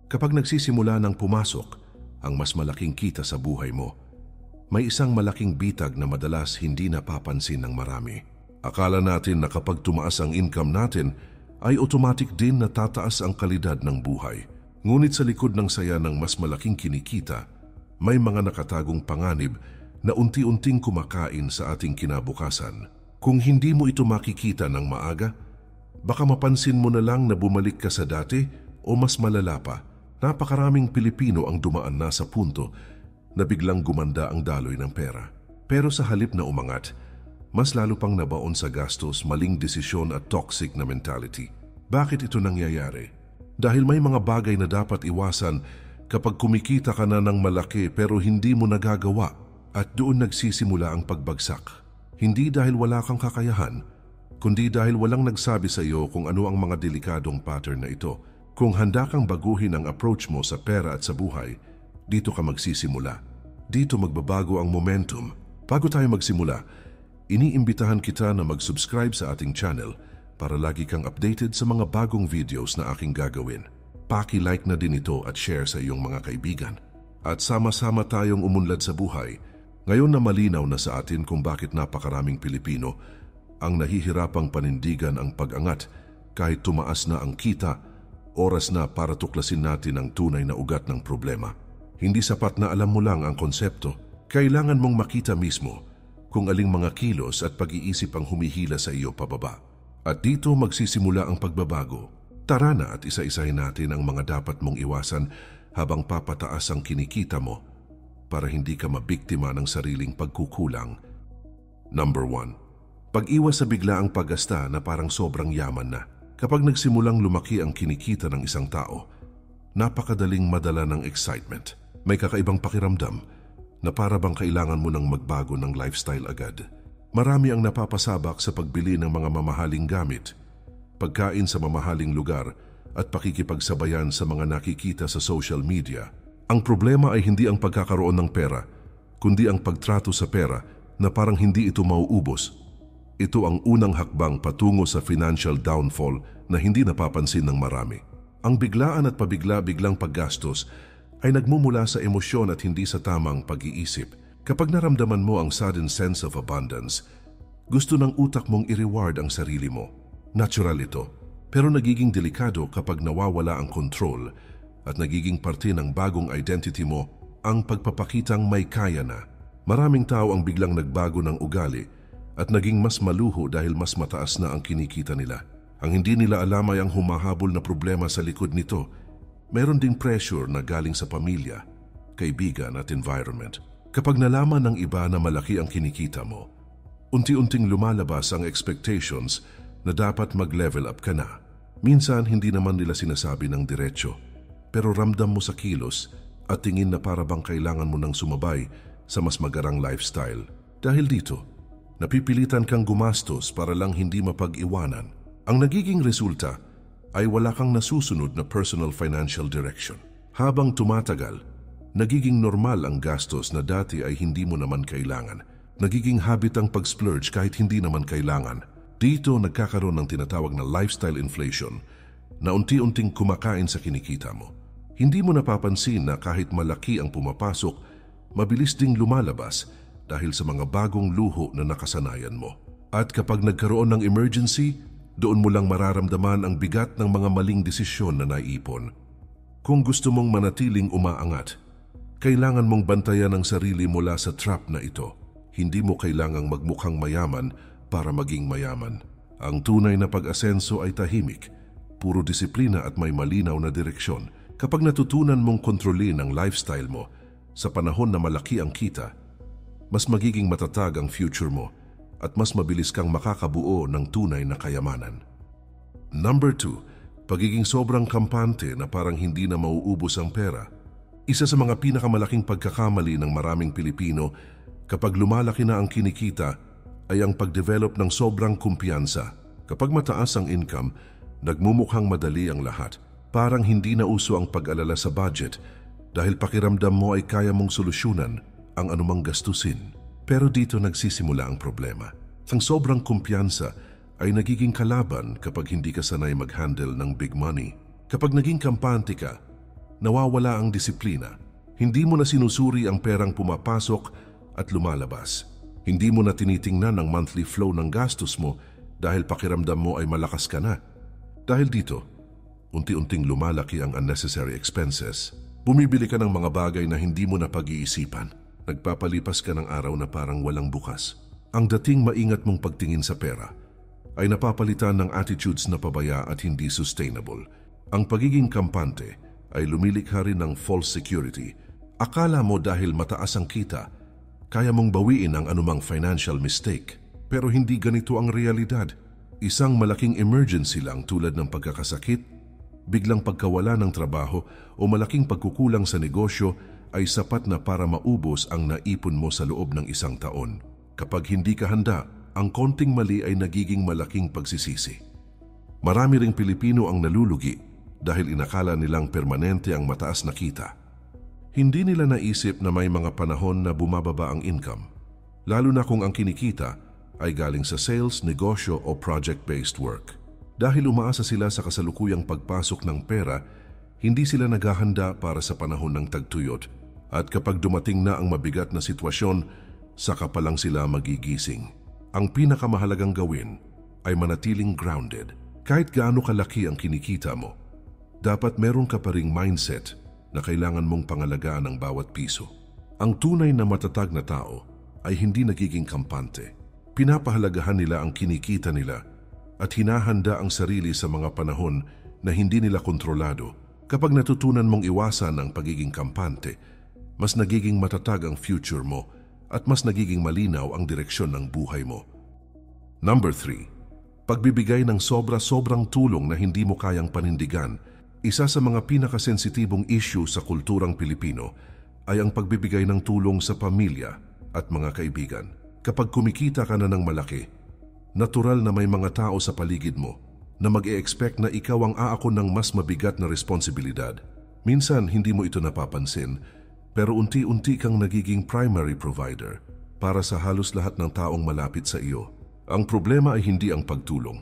Kapag nagsisimula ng pumasok ang mas malaking kita sa buhay mo, may isang malaking bitag na madalas hindi napapansin ng marami. Akala natin na kapag tumaas ang income natin, ay automatic din na tataas ang kalidad ng buhay. Ngunit sa likod ng saya ng mas malaking kinikita, may mga nakatagong panganib na unti-unting kumakain sa ating kinabukasan. Kung hindi mo ito makikita ng maaga, baka mapansin mo na lang na bumalik ka sa dati o mas malala pa. Napakaraming Pilipino ang dumaan na sa punto na biglang gumanda ang daloy ng pera. Pero sa halip na umangat, mas lalo pang nabaon sa gastos, maling desisyon at toxic na mentality. Bakit ito nangyayari? Dahil may mga bagay na dapat iwasan kapag kumikita ka na ng malaki pero hindi mo nagagawa at doon nagsisimula ang pagbagsak. Hindi dahil wala kang kakayahan, kundi dahil walang nagsabi sa iyo kung ano ang mga delikadong pattern na ito. Kung handa kang baguhin ang approach mo sa pera at sa buhay, dito ka magsisimula. Dito magbabago ang momentum. Bago tayo magsimula, iniimbitahan kita na mag-subscribe sa ating channel para lagi kang updated sa mga bagong videos na aking gagawin. Paki-like na din ito at share sa iyong mga kaibigan. At sama-sama tayong umunlad sa buhay. Ngayon na malinaw na sa atin kung bakit napakaraming Pilipino ang nahihirapang panindigan ang pag-angat kahit tumaas na ang kita. Oras na para tuklasin natin ang tunay na ugat ng problema. Hindi sapat na alam mo lang ang konsepto. Kailangan mong makita mismo kung aling mga kilos at pag-iisip ang humihila sa iyo pababa. At dito magsisimula ang pagbabago. Tara na at isa-isahin natin ang mga dapat mong iwasan habang papataas ang kinikita mo para hindi ka mabiktima ng sariling pagkukulang. Number 1. Pag-iwas sa biglaang paggasta na parang sobrang yaman na. Kapag nagsimulang lumaki ang kinikita ng isang tao, napakadaling madala ng excitement. May kakaibang pakiramdam na para bang kailangan mo nang magbago ng lifestyle agad. Marami ang napapasabak sa pagbili ng mga mamahaling gamit, pagkain sa mamahaling lugar at pakikipagsabayan sa mga nakikita sa social media. Ang problema ay hindi ang pagkakaroon ng pera, kundi ang pagtrato sa pera na parang hindi ito mauubos. Ito ang unang hakbang patungo sa financial downfall na hindi napapansin ng marami. Ang biglaan at pabigla-biglang paggastos ay nagmumula sa emosyon at hindi sa tamang pag-iisip. Kapag naramdaman mo ang sudden sense of abundance, gusto ng utak mong i-reward ang sarili mo. Natural ito, pero nagiging delikado kapag nawawala ang control at nagiging parte ng bagong identity mo ang pagpapakitang may kaya na. Maraming tao ang biglang nagbago ng ugali at naging mas maluho dahil mas mataas na ang kinikita nila. Ang hindi nila alam ay ang humahabol na problema sa likod nito. Mayroon ding pressure na galing sa pamilya, kaibigan at environment. Kapag nalaman ng iba na malaki ang kinikita mo, unti-unting lumalabas ang expectations na dapat mag-level up ka na. Minsan hindi naman nila sinasabi ng diretsyo, pero ramdam mo sa kilos at tingin na para bang kailangan mo nang sumabay sa mas magarang lifestyle. Dahil dito, napipilitan kang gumastos para lang hindi mapag-iwanan. Ang nagiging resulta ay wala kang nasusunod na personal financial direction. Habang tumatagal, nagiging normal ang gastos na dati ay hindi mo naman kailangan. Nagiging habit ang pag-splurge kahit hindi naman kailangan. Dito nagkakaroon ng tinatawag na lifestyle inflation na unti-unting kumakain sa kinikita mo. Hindi mo napapansin na kahit malaki ang pumapasok, mabilis ding lumalabas dahil sa mga bagong luho na nakasanayan mo. At kapag nagkaroon ng emergency, doon mo lang mararamdaman ang bigat ng mga maling desisyon na naiipon. Kung gusto mong manatiling umaangat, kailangan mong bantayan ang sarili mula sa trap na ito. Hindi mo kailangang magmukhang mayaman para maging mayaman. Ang tunay na pag-asenso ay tahimik, puro disiplina at may malinaw na direksyon. Kapag natutunan mong kontrolin ang lifestyle mo sa panahon na malaki ang kita, mas magiging matatag ang future mo at mas mabilis kang makakabuo ng tunay na kayamanan. Number 2, pagiging sobrang kampante na parang hindi na mauubos ang pera. Isa sa mga pinakamalaking pagkakamali ng maraming Pilipino kapag lumalaki na ang kinikita ay ang pagdevelop ng sobrang kumpiyansa. Kapag mataas ang income, nagmumukhang madali ang lahat. Parang hindi na uso ang pag-alala sa budget dahil pakiramdam mo ay kaya mong solusyonan ang anumang gastusin. Pero dito nagsisimula ang problema. Ang sobrang kumpiyansa ay nagiging kalaban kapag hindi ka sanay mag-handle ng big money. Kapag naging kampante ka, Nawawala ang disiplina. Hindi mo na sinusuri ang perang pumapasok at lumalabas. Hindi mo na tinitingnan ang monthly flow ng gastos mo dahil pakiramdam mo ay malakas ka na. Dahil dito, unti-unting lumalaki ang unnecessary expenses. Bumibili ka ng mga bagay na hindi mo na pag-iisipan. Nagpapalipas ka ng araw na parang walang bukas. Ang dating maingat mong pagtingin sa pera ay napapalitan ng attitudes na pabaya at hindi sustainable. Ang pagiging kampante ay lumilikha rin ng false security. Akala mo dahil mataas ang kita, kaya mong bawiin ang anumang financial mistake. Pero hindi ganito ang realidad. Isang malaking emergency lang tulad ng pagkakasakit, biglang pagkawala ng trabaho o malaking pagkukulang sa negosyo ay sapat na para maubos ang naipon mo sa loob ng isang taon. Kapag hindi ka handa, ang konting mali ay nagiging malaking pagsisisi. Marami ring Pilipino ang nalulugi dahil inakala nilang permanente ang mataas na kita. Hindi nila naisip na may mga panahon na bumababa ang income, lalo na kung ang kinikita ay galing sa sales, negosyo o project-based work. Dahil umaasa sila sa kasalukuyang pagpasok ng pera, hindi sila naghahanda para sa panahon ng tagtuyot at kapag dumating na ang mabigat na sitwasyon, saka pa lang sila magigising. Ang pinakamahalagang gawin ay manatiling grounded. Kahit gaano kalaki ang kinikita mo, dapat meron ka pa ring mindset na kailangan mong pangalagaan ang bawat piso. Ang tunay na matatag na tao ay hindi nagiging kampante. Pinapahalagahan nila ang kinikita nila at hinahanda ang sarili sa mga panahon na hindi nila kontrolado. Kapag natutunan mong iwasan ang pagiging kampante, mas nagiging matatag ang future mo at mas nagiging malinaw ang direksyon ng buhay mo. Number 3. Pagbibigay ng sobra-sobrang tulong na hindi mo kayang panindigan. Isa sa mga pinakasensitibong issue sa kulturang Pilipino ay ang pagbibigay ng tulong sa pamilya at mga kaibigan. Kapag kumikita ka na ng malaki, natural na may mga tao sa paligid mo na mag-e-expect na ikaw ang aakon ng mas mabigat na responsibilidad. Minsan hindi mo ito napapansin, pero unti-unti kang nagiging primary provider para sa halos lahat ng taong malapit sa iyo. Ang problema ay hindi ang pagtulong,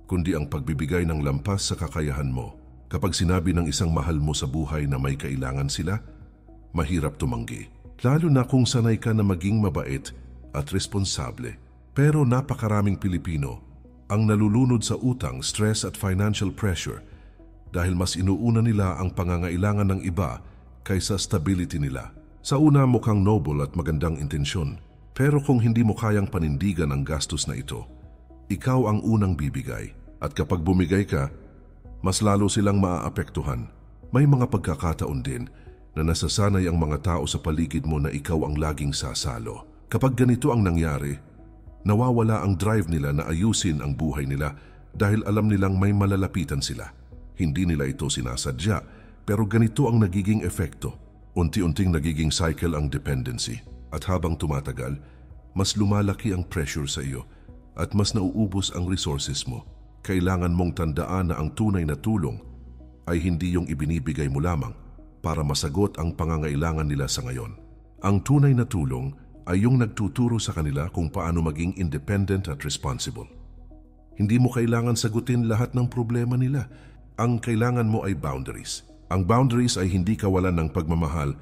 kundi ang pagbibigay ng lampas sa kakayahan mo. Kapag sinabi ng isang mahal mo sa buhay na may kailangan sila, mahirap tumanggi. Lalo na kung sanay ka na maging mabait at responsable. Pero napakaraming Pilipino ang nalulunod sa utang, stress at financial pressure dahil mas inuuna nila ang pangangailangan ng iba kaysa stability nila. Sa una mukhang noble at magandang intensyon, pero kung hindi mo kayang panindigan ang gastos na ito, ikaw ang unang bibigay. At kapag bumigay ka, mas lalo silang maaapektuhan. May mga pagkakataon din na nasasanay ang mga tao sa paligid mo na ikaw ang laging sasalo. Kapag ganito ang nangyari, nawawala ang drive nila na ayusin ang buhay nila dahil alam nilang may malalapitan sila. Hindi nila ito sinasadya, pero ganito ang nagiging epekto. Unti-unting nagiging cycle ang dependency. At habang tumatagal, mas lumalaki ang pressure sa iyo at mas nauubos ang resources mo. Kailangan mong tandaan na ang tunay na tulong ay hindi yung ibinibigay mo lamang para masagot ang pangangailangan nila sa ngayon. Ang tunay na tulong ay yung nagtuturo sa kanila kung paano maging independent at responsible. Hindi mo kailangan sagutin lahat ng problema nila. Ang kailangan mo ay boundaries. Ang boundaries ay hindi kawalan ng pagmamahal.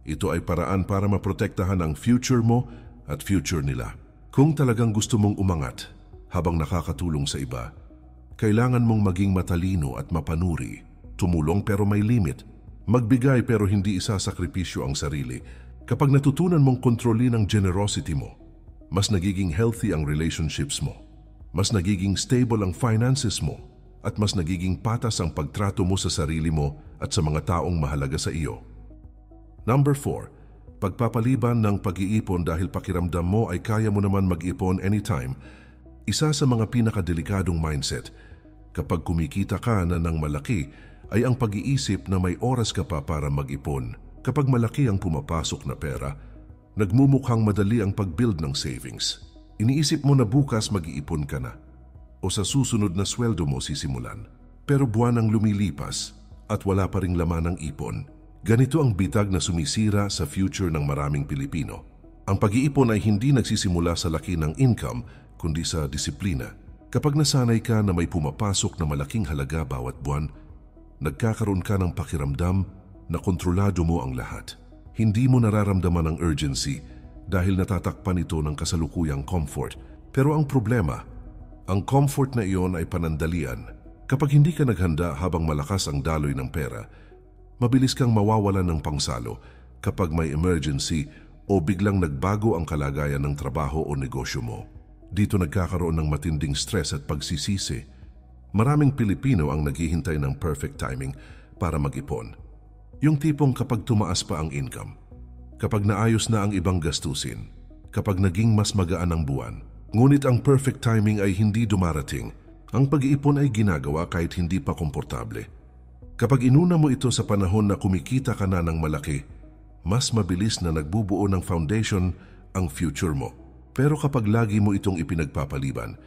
Ito ay paraan para maprotektahan ang future mo at future nila. Kung talagang gusto mong umangat habang nakakatulong sa iba, kailangan mong maging matalino at mapanuri. Tumulong pero may limit. Magbigay pero hindi isasakripisyo ang sarili. Kapag natutunan mong kontrolin ang generosity mo, mas nagiging healthy ang relationships mo. Mas nagiging stable ang finances mo. At mas nagiging patas ang pagtrato mo sa sarili mo at sa mga taong mahalaga sa iyo. Number 4. Pagpapaliban ng pag-iipon dahil pakiramdam mo ay kaya mo naman mag-ipon anytime. Isa sa mga pinakadelikadong mindset kapag kumikita ka na ng malaki ay ang pag-iisip na may oras ka pa para mag-ipon. Kapag malaki ang pumapasok na pera, nagmumukhang madali ang pag-build ng savings. Iniisip mo na bukas mag-iipon ka na o sa susunod na sweldo mo sisimulan. Pero buwan ang lumilipas at wala pa ring laman ng ipon. Ganito ang bitag na sumisira sa future ng maraming Pilipino. Ang pag-iipon ay hindi nagsisimula sa laki ng income, kundi sa disiplina. Kapag nasanay ka na may pumapasok na malaking halaga bawat buwan, nagkakaroon ka ng pakiramdam na kontrolado mo ang lahat. Hindi mo nararamdaman ang urgency dahil natatakpan ito ng kasalukuyang comfort. Pero ang problema, ang comfort na iyon ay panandalian. Kapag hindi ka naghanda habang malakas ang daloy ng pera, mabilis kang mawawalan ng pangsalo kapag may emergency o biglang nagbago ang kalagayan ng trabaho o negosyo mo. Dito nagkakaroon ng matinding stress at pagsisisi. Maraming Pilipino ang naghihintay ng perfect timing para mag-ipon. Yung tipong kapag tumaas pa ang income, kapag naayos na ang ibang gastusin, kapag naging mas magaan ang buwan. Ngunit ang perfect timing ay hindi dumarating. Ang pag-iipon ay ginagawa kahit hindi pa komportable. Kapag inuna mo ito sa panahon na kumikita ka na ng malaki, mas mabilis na nagbubuo ng foundation ang future mo. Pero kapag lagi mo itong ipinagpapaliban,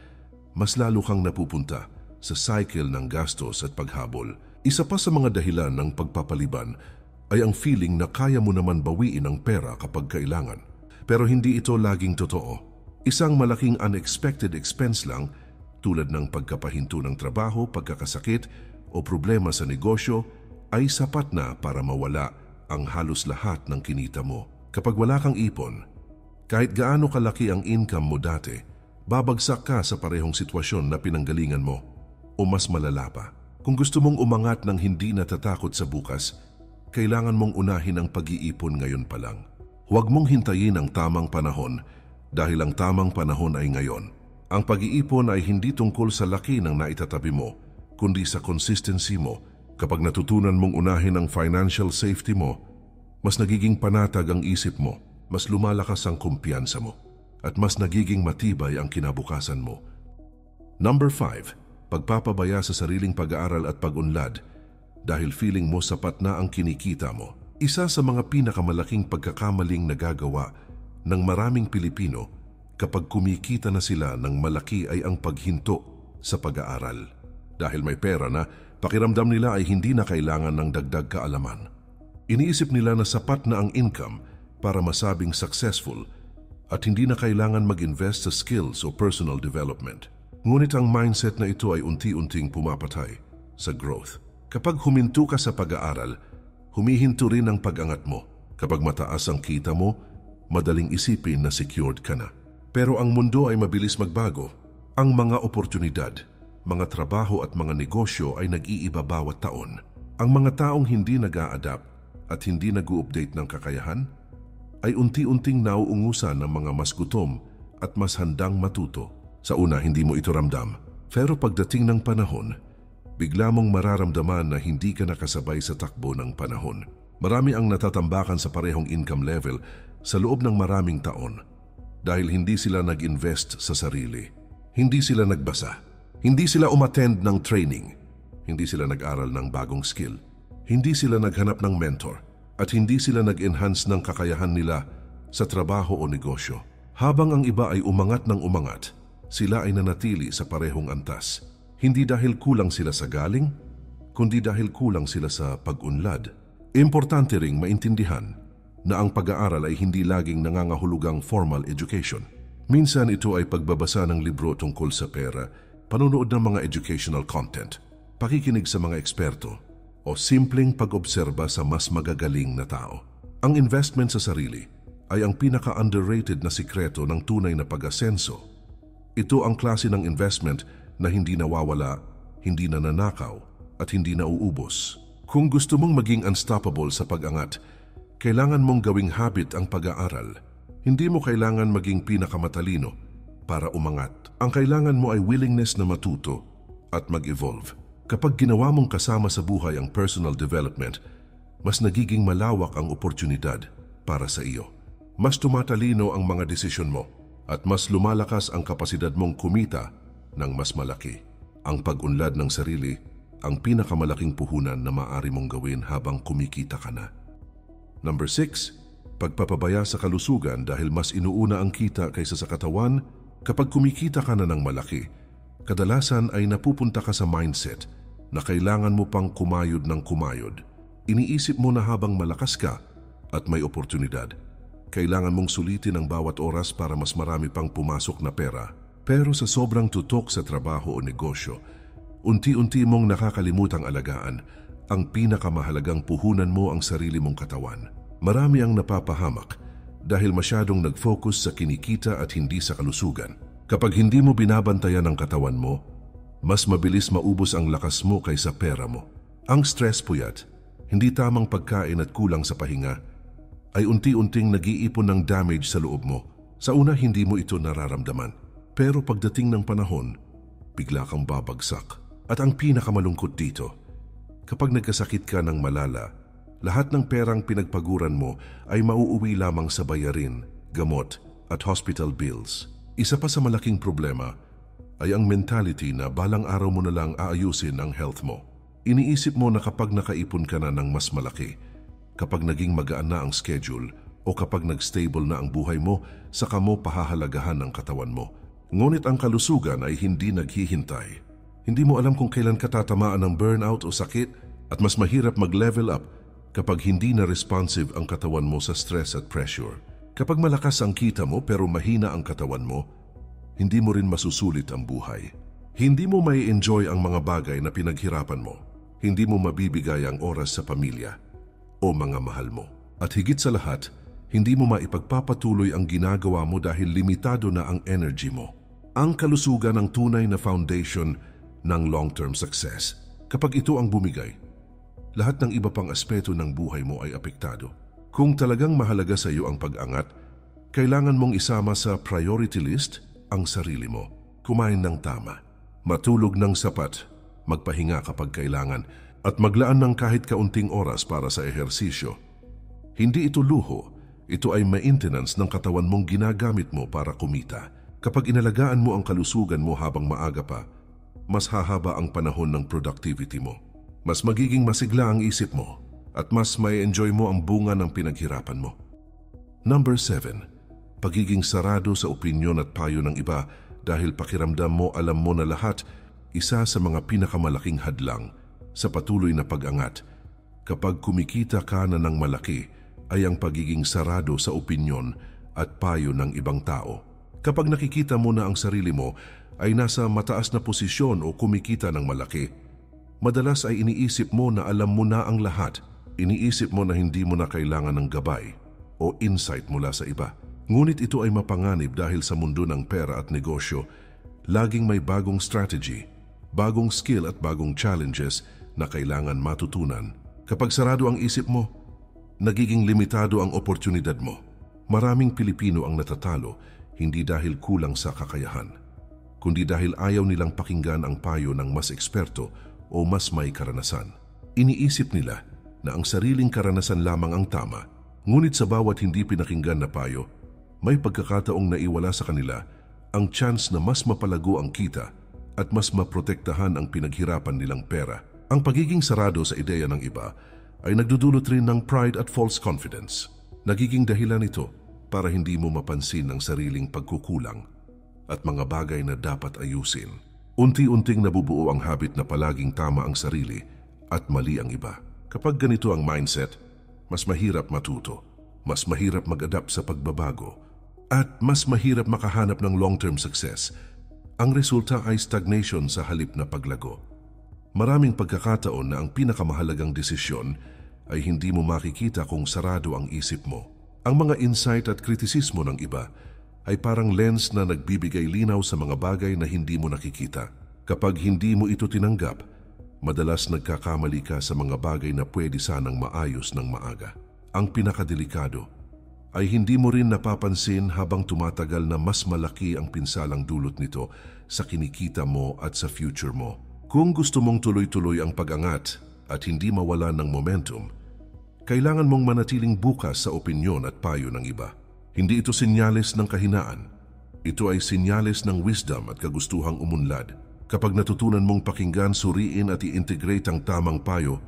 mas lalo kang napupunta sa cycle ng gastos at paghabol. Isa pa sa mga dahilan ng pagpapaliban ay ang feeling na kaya mo naman bawiin ang pera kapag kailangan. Pero hindi ito laging totoo. Isang malaking unexpected expense lang tulad ng pagkapahinto ng trabaho, pagkakasakit o problema sa negosyo ay sapat na para mawala ang halos lahat ng kinita mo. Kapag wala kang ipon, kahit gaano kalaki ang income mo dati, babagsak ka sa parehong sitwasyon na pinanggalingan mo o mas malala pa. Kung gusto mong umangat ng hindi natatakot sa bukas, kailangan mong unahin ang pag-iipon ngayon pa lang. Huwag mong hintayin ang tamang panahon dahil ang tamang panahon ay ngayon. Ang pag-iipon ay hindi tungkol sa laki ng naitatabi mo, kundi sa consistency mo. Kapag natutunan mong unahin ang financial safety mo, mas nagiging panatag ang isip mo, mas lumalakas ang kumpiyansa mo, at mas nagiging matibay ang kinabukasan mo. Number 5. Pagpapabaya sa sariling pag-aaral at pag-unlad dahil feeling mo sapat na ang kinikita mo. Isa sa mga pinakamalaking pagkakamaling nagagawa ng maraming Pilipino kapag kumikita na sila ng malaki ay ang paghinto sa pag-aaral. Dahil may pera na, pakiramdam nila ay hindi na kailangan ng dagdag kaalaman. Iniisip nila na sapat na ang income para masabing successful at hindi na kailangan mag-invest sa skills o personal development. Ngunit ang mindset na ito ay unti-unting pumapatay sa growth. Kapag huminto ka sa pag-aaral, humihinto rin ang pag-angat mo. Kapag mataas ang kita mo, madaling isipin na secured ka na. Pero ang mundo ay mabilis magbago. Ang mga oportunidad, mga trabaho at mga negosyo ay nag-iiba bawat taon. Ang mga taong hindi nag-a-adapt at hindi nag-u-update ng kakayahan ay unti-unting nauungusan ng mga mas gutom at mas handang matuto. Sa una, hindi mo ito ramdam. Pero pagdating ng panahon, bigla mong mararamdaman na hindi ka nakasabay sa takbo ng panahon. Marami ang natatambakan sa parehong income level sa loob ng maraming taon dahil hindi sila nag-invest sa sarili. Hindi sila nagbasa. Hindi sila umattend ng training. Hindi sila nag-aral ng bagong skill. Hindi sila naghanap ng mentor. At hindi sila nag-enhance ng kakayahan nila sa trabaho o negosyo. Habang ang iba ay umangat ng umangat, sila ay nanatili sa parehong antas. Hindi dahil kulang sila sa galing, kundi dahil kulang sila sa pag-unlad. Importante ring maintindihan na ang pag-aaral ay hindi laging nangangahulugang formal education. Minsan ito ay pagbabasa ng libro tungkol sa pera, panonood ng mga educational content, pakikinig sa mga eksperto, o simpleng pag-obserba sa mas magagaling na tao. Ang investment sa sarili ay ang pinaka-underrated na sikreto ng tunay na pag-asenso. Ito ang klase ng investment na hindi nawawala, hindi nananakaw, at hindi nauubos. Kung gusto mong maging unstoppable sa pag-angat, kailangan mong gawing habit ang pag-aaral. Hindi mo kailangan maging pinakamatalino para umangat. Ang kailangan mo ay willingness na matuto at mag-evolve. Kapag ginawa mong kasama sa buhay ang personal development, mas nagiging malawak ang oportunidad para sa iyo. Mas tumatalino ang mga desisyon mo at mas lumalakas ang kapasidad mong kumita ng mas malaki. Ang pag-unlad ng sarili ang pinakamalaking puhunan na maaari mong gawin habang kumikita ka na. Number 6, pagpapabaya sa kalusugan dahil mas inuuna ang kita kaysa sa katawan. Kapag kumikita ka na ng malaki, kadalasan ay napupunta ka sa mindset na kailangan mo pang kumayod ng kumayod. Iniisip mo na habang malakas ka at may oportunidad, kailangan mong sulitin ang bawat oras para mas marami pang pumasok na pera. Pero sa sobrang tutok sa trabaho o negosyo, unti-unti mong nakakalimutang alagaan ang pinakamahalagang puhunan mo ang sarili mong katawan. Marami ang napapahamak dahil masyadong nag-focus sa kinikita at hindi sa kalusugan. Kapag hindi mo binabantayan ang katawan mo, mas mabilis maubos ang lakas mo kaysa pera mo. Ang stress, puyat, hindi tamang pagkain at kulang sa pahinga ay unti-unting nag-iipon ng damage sa loob mo. Sa una, hindi mo ito nararamdaman. Pero pagdating ng panahon, bigla kang babagsak. At ang pinakamalungkot dito, kapag nagkasakit ka ng malala, lahat ng perang pinagpaguran mo ay mauuwi lamang sa bayarin, gamot at hospital bills. Isa pa sa malaking problema ay ang mentality na balang araw mo na lang aayusin ang health mo. Iniisip mo na kapag nakaipon ka na ng mas malaki, kapag naging magaan na ang schedule o kapag nag-stable na ang buhay mo, saka mo pahahalagahan ang katawan mo. Ngunit ang kalusugan ay hindi naghihintay. Hindi mo alam kung kailan ka tatamaan ng burnout o sakit at mas mahirap mag-level up kapag hindi na responsive ang katawan mo sa stress at pressure. Kapag malakas ang kita mo pero mahina ang katawan mo, hindi mo rin masusulit ang buhay. Hindi mo may enjoy ang mga bagay na pinaghirapan mo. Hindi mo mabibigay ang oras sa pamilya o mga mahal mo. At higit sa lahat, hindi mo maipagpapatuloy ang ginagawa mo dahil limitado na ang energy mo. Ang kalusugan ang tunay na foundation ng long-term success. Kapag ito ang bumigay, lahat ng iba pang aspeto ng buhay mo ay apektado. Kung talagang mahalaga sa iyo ang pag-angat, kailangan mong isama sa priority list ang sarili mo. Kumain ng tama, matulog ng sapat, magpahinga kapag kailangan, at maglaan ng kahit kaunting oras para sa ehersisyo. Hindi ito luho, ito ay maintenance ng katawan mong ginagamit mo para kumita. Kapag inalagaan mo ang kalusugan mo habang maaga pa, mas hahaba ang panahon ng productivity mo. Mas magiging masigla ang isip mo at mas may enjoy mo ang bunga ng pinaghirapan mo. Number 7. Pagiging sarado sa opinyon at payo ng iba dahil pakiramdam mo alam mo na lahat, isa sa mga pinakamalaking hadlang sa patuloy na pag-angat. Kapag kumikita ka na ng malaki, ay ang pagiging sarado sa opinyon at payo ng ibang tao. Kapag nakikita mo na ang sarili mo ay nasa mataas na posisyon o kumikita ng malaki, madalas ay iniisip mo na alam mo na ang lahat. Iniisip mo na hindi mo na kailangan ng gabay o insight mula sa iba. Ngunit ito ay mapanganib dahil sa mundo ng pera at negosyo, laging may bagong strategy, bagong skill at bagong challenges na kailangan matutunan. Kapag sarado ang isip mo, nagiging limitado ang oportunidad mo. Maraming Pilipino ang natatalo, hindi dahil kulang sa kakayahan, kundi dahil ayaw nilang pakinggan ang payo ng mas eksperto o mas may karanasan. Iniisip nila na ang sariling karanasan lamang ang tama, ngunit sa bawat hindi pinakinggan na payo, may pagkakataong naiwala sa kanila ang chance na mas mapalago ang kita at mas maprotektahan ang pinaghirapan nilang pera. Ang pagiging sarado sa ideya ng iba ay nagdudulot rin ng pride at false confidence. Nagiging dahilan ito para hindi mo mapansin ang sariling pagkukulang at mga bagay na dapat ayusin. Unti-unting nabubuo ang habit na palaging tama ang sarili at mali ang iba. Kapag ganito ang mindset, mas mahirap matuto, mas mahirap mag-adapt sa pagbabago, at mas mahirap makahanap ng long-term success. Ang resulta ay stagnation sa halip na paglago. Maraming pagkakataon na ang pinakamahalagang desisyon ay hindi mo makikita kung sarado ang isip mo. Ang mga insight at kritisismo ng iba ay parang lens na nagbibigay linaw sa mga bagay na hindi mo nakikita. Kapag hindi mo ito tinanggap, madalas nagkakamali ka sa mga bagay na pwede sanang maayos ng maaga. Ang pinakadelikado ay hindi mo rin napapansin habang tumatagal na mas malaki ang pinsalang dulot nito sa kinikita mo at sa future mo. Kung gusto mong tuloy-tuloy ang pag-angat at hindi mawala ng momentum, kailangan mong manatiling bukas sa opinyon at payo ng iba. Hindi ito senyales ng kahinaan. Ito ay senyales ng wisdom at kagustuhang umunlad. Kapag natutunan mong pakinggan, suriin at i-integrate ang tamang payo,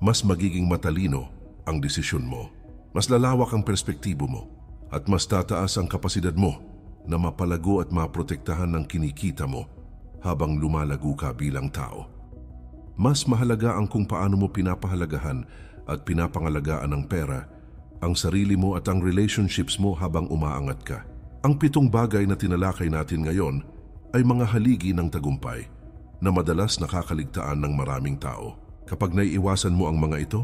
mas magiging matalino ang desisyon mo. Mas lalawak ang perspektibo mo at mas tataas ang kapasidad mo na mapalago at maprotektahan ng kinikita mo habang lumalago ka bilang tao. Mas mahalaga ang kung paano mo pinapahalagahan at pinapangalagaan ang pera, ang sarili mo at ang relationships mo habang umaangat ka. Ang 7 bagay na tinalakay natin ngayon ay mga haligi ng tagumpay na madalas nakakaligtaan ng maraming tao. Kapag naiiwasan mo ang mga ito,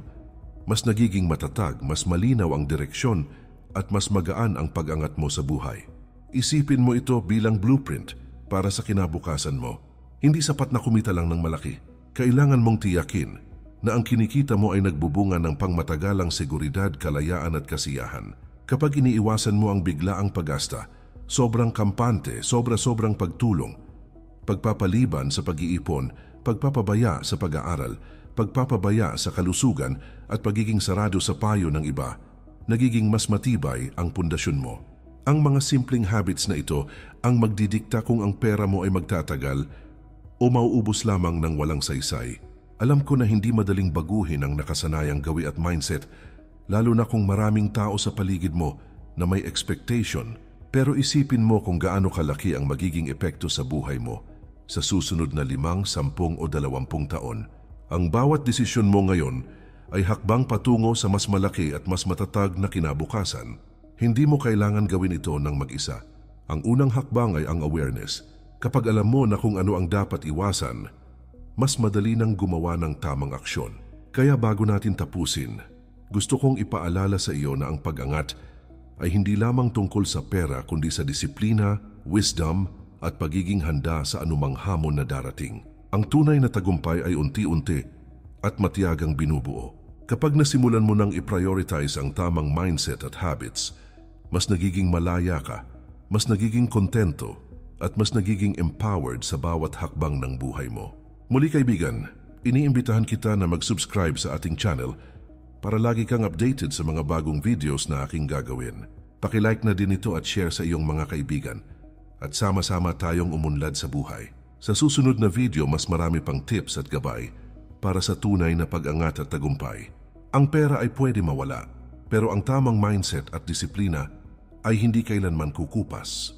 mas nagiging matatag, mas malinaw ang direksyon at mas magaan ang pag-angat mo sa buhay. Isipin mo ito bilang blueprint para sa kinabukasan mo. Hindi sapat na kumita lang ng malaki. Kailangan mong tiyakin na ang kinikita mo ay nagbubunga ng pangmatagalang seguridad, kalayaan at kasiyahan. Kapag iniiwasan mo ang biglaang paggasta, sobrang kampante, sobrang pagtulong, pagpapaliban sa pag-iipon, pagpapabaya sa pag-aaral, pagpapabaya sa kalusugan at pagiging sarado sa payo ng iba, nagiging mas matibay ang pundasyon mo. Ang mga simpleng habits na ito ang magdidikta kung ang pera mo ay magtatagal o mauubos lamang ng walang saysay. Alam ko na hindi madaling baguhin ang nakasanayang gawi at mindset, lalo na kung maraming tao sa paligid mo na may expectation, pero isipin mo kung gaano kalaki ang magiging epekto sa buhay mo sa susunod na 5, 10 o 20 taon. Ang bawat desisyon mo ngayon ay hakbang patungo sa mas malaki at mas matatag na kinabukasan. Hindi mo kailangan gawin ito ng mag-isa. Ang unang hakbang ay ang awareness. Kapag alam mo na kung ano ang dapat iwasan, mas madali nang gumawa ng tamang aksyon. Kaya bago natin tapusin, gusto kong ipaalala sa iyo na ang pag-angat ay hindi lamang tungkol sa pera kundi sa disiplina, wisdom at pagiging handa sa anumang hamon na darating. Ang tunay na tagumpay ay unti-unti at matiyagang binubuo. Kapag nasimulan mo nang i-prioritize ang tamang mindset at habits, mas nagiging malaya ka, mas nagiging kontento, at mas nagiging empowered sa bawat hakbang ng buhay mo. Muli kaibigan, iniimbitahan kita na mag-subscribe sa ating channel para lagi kang updated sa mga bagong videos na aking gagawin. Paki-like na din ito at share sa iyong mga kaibigan at sama-sama tayong umunlad sa buhay. Sa susunod na video, mas marami pang tips at gabay para sa tunay na pag-angat at tagumpay. Ang pera ay pwede mawala, pero ang tamang mindset at disiplina ay hindi kailanman kukupas.